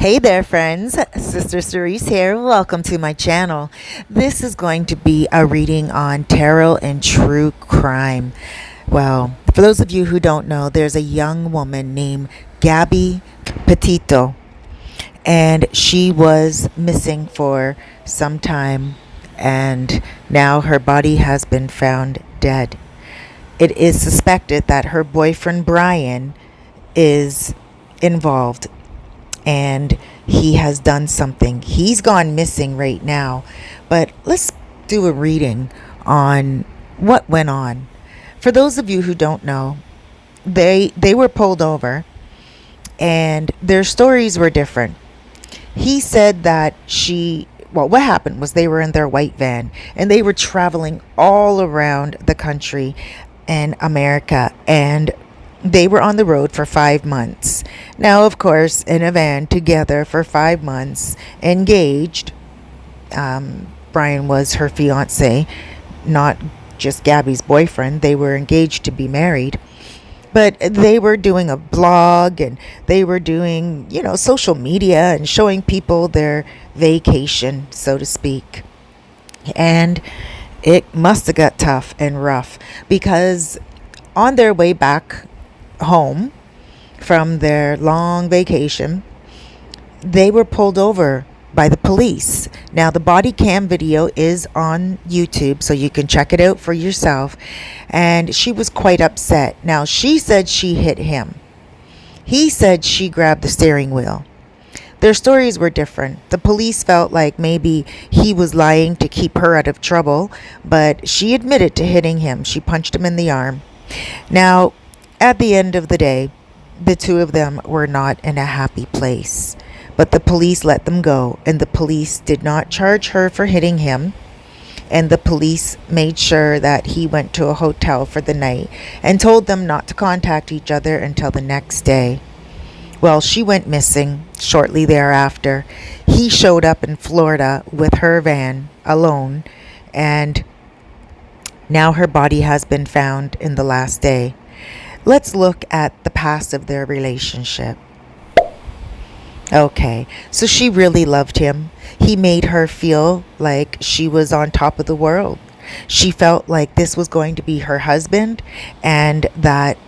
Hey there, friends. Sister Cerise here. Welcome to my channel. This is going to be a reading on Terrell and true crime. Well, for those of you who don't know, there's a young woman named Gabby Petito, and she was missing for some time, and now her body has been found dead. It is suspected that her boyfriend Brian is involved and he has done something. He's gone missing right now. But let's do a reading on what went on. For those of you who don't know, they were pulled over and their stories were different. He said that what happened was they were in their white van and they were traveling all around the country and America, and they were on the road for 5 months. Now, of course, in a van together for 5 months, engaged. Brian was her fiance, not just Gabby's boyfriend. They were engaged to be married. But they were doing a blog and they were doing, social media and showing people their vacation, so to speak. And it must have got tough and rough because on their way back home from their long vacation, they were pulled over by the police. Now, the body cam video is on YouTube, so you can check it out for yourself. And she was quite upset. Now, she said she hit him. He said she grabbed the steering wheel. Their stories were different. The police felt like maybe he was lying to keep her out of trouble, but she admitted to hitting him. She punched him in the arm. Now, at the end of the day, the two of them were not in a happy place. But the police let them go, and the police did not charge her for hitting him. And the police made sure that he went to a hotel for the night and told them not to contact each other until the next day. Well, she went missing shortly thereafter. He showed up in Florida with her van alone, and now her body has been found in the last day. Let's look at the past of their relationship. Okay, so she really loved him. He made her feel like she was on top of the world. She felt like this was going to be her husband and that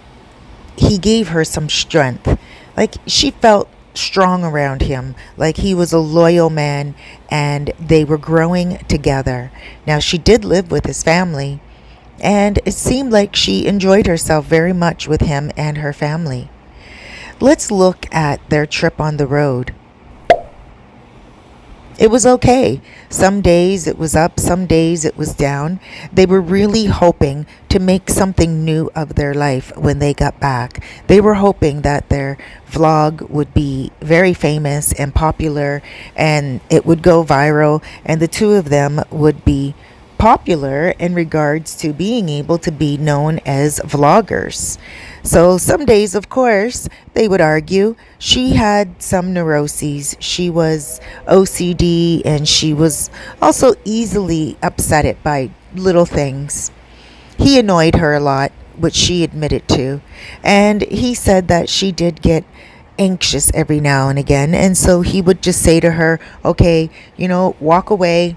he gave her some strength. Like she felt strong around him, like he was a loyal man and they were growing together. Now, she did live with his family, and it seemed like she enjoyed herself very much with him and her family. Let's look at their trip on the road. It was okay. Some days it was up, some days it was down. They were really hoping to make something new of their life when they got back. They were hoping that their vlog would be very famous and popular and it would go viral, and the two of them would be popular in regards to being able to be known as vloggers. So some days, of course, they would argue. She had some neuroses. She was OCD, and she was also easily upset by little things. He annoyed her a lot, which she admitted to, and he said that she did get anxious every now and again, and so he would just say to her, okay, walk away.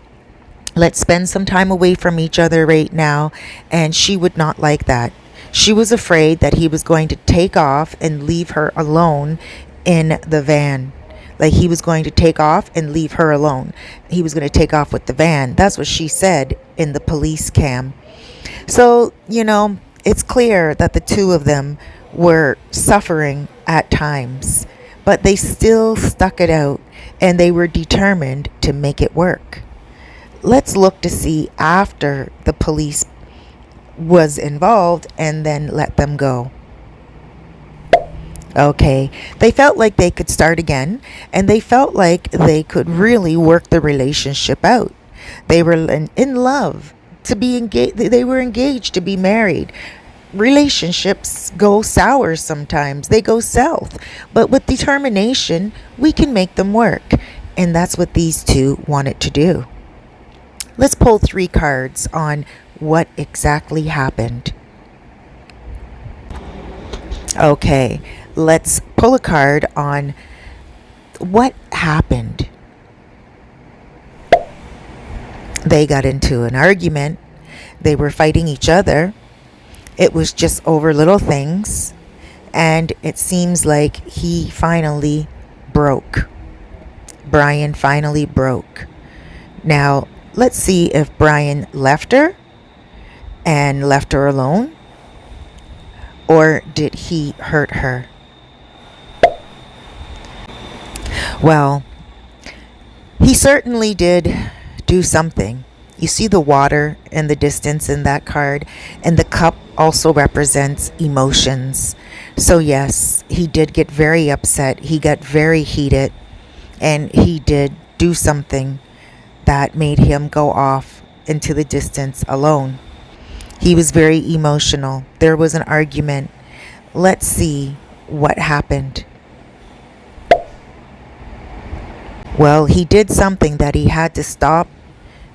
Let's spend some time away from each other right now. And she would not like that. She was afraid that he was going to take off and leave her alone in the van. Like he was going to take off and leave her alone. He was going to take off with the van. That's what she said in the police cam. So, it's clear that the two of them were suffering at times, but they still stuck it out and they were determined to make it work. Let's look to see after the police was involved and then let them go. Okay, they felt like they could start again, and they felt like they could really work the relationship out. They were in love to be engaged. They were engaged to be married. Relationships go sour sometimes. They go south. But with determination, we can make them work. And that's what these two wanted to do. Let's pull 3 cards on what exactly happened. Okay, let's pull a card on What happened? They got into an argument. They were fighting each other. It was just over little things. And it seems like he finally broke. Brian finally broke. Now, let's see if Brian left her and left her alone, or did he hurt her? Well, he certainly did do something. You see the water in the distance in that card, and the cup also represents emotions. So, yes, he did get very upset. He got very heated, and he did do something that made him go off into the distance alone. He was very emotional. There was an argument. Let's see what happened. Well, he did something that he had to stop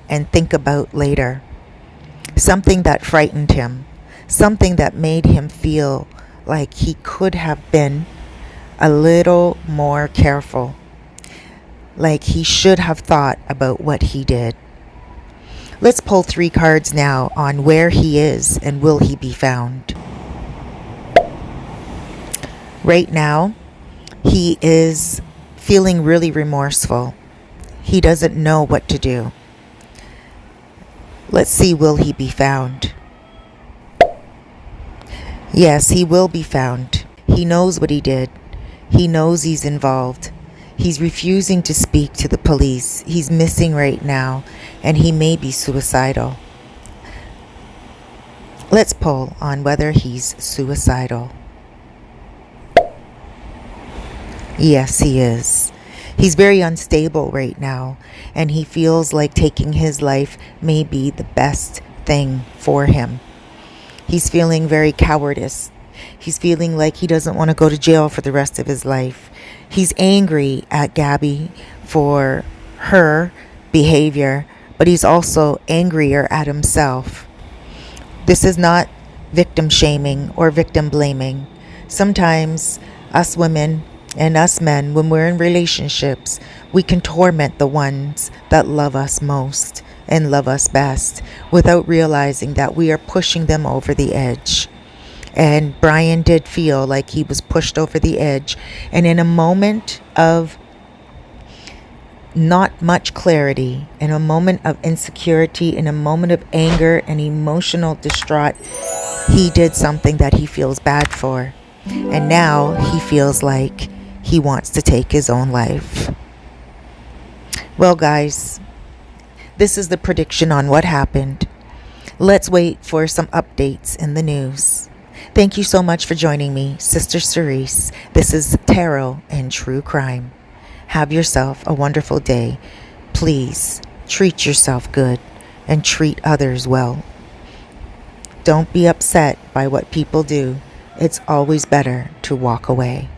and think about later. Something that frightened him. Something that made him feel like he could have been a little more careful. Like he should have thought about what he did. Let's pull 3 cards now on where he is and will he be found. Right now, he is feeling really remorseful. He doesn't know what to do. Let's see, will he be found? Yes, he will be found. He knows what he did. He knows he's involved. He's refusing to speak to the police. He's missing right now, and he may be suicidal. Let's pull on whether he's suicidal. Yes, he is. He's very unstable right now, and he feels like taking his life may be the best thing for him. He's feeling very cowardice. He's feeling like he doesn't want to go to jail for the rest of his life. He's angry at Gabby for her behavior, but he's also angrier at himself. This is not victim shaming or victim blaming. Sometimes us women and us men, when we're in relationships, we can torment the ones that love us most and love us best without realizing that we are pushing them over the edge. And Brian did feel like he was pushed over the edge. And in a moment of not much clarity, in a moment of insecurity, in a moment of anger and emotional distraught, he did something that he feels bad for. And now he feels like he wants to take his own life. Well, guys, this is the prediction on what happened. Let's wait for some updates in the news. Thank you so much for joining me, Sister Cerise. This is Terrell and True Crime. Have yourself a wonderful day. Please treat yourself good and treat others well. Don't be upset by what people do. It's always better to walk away.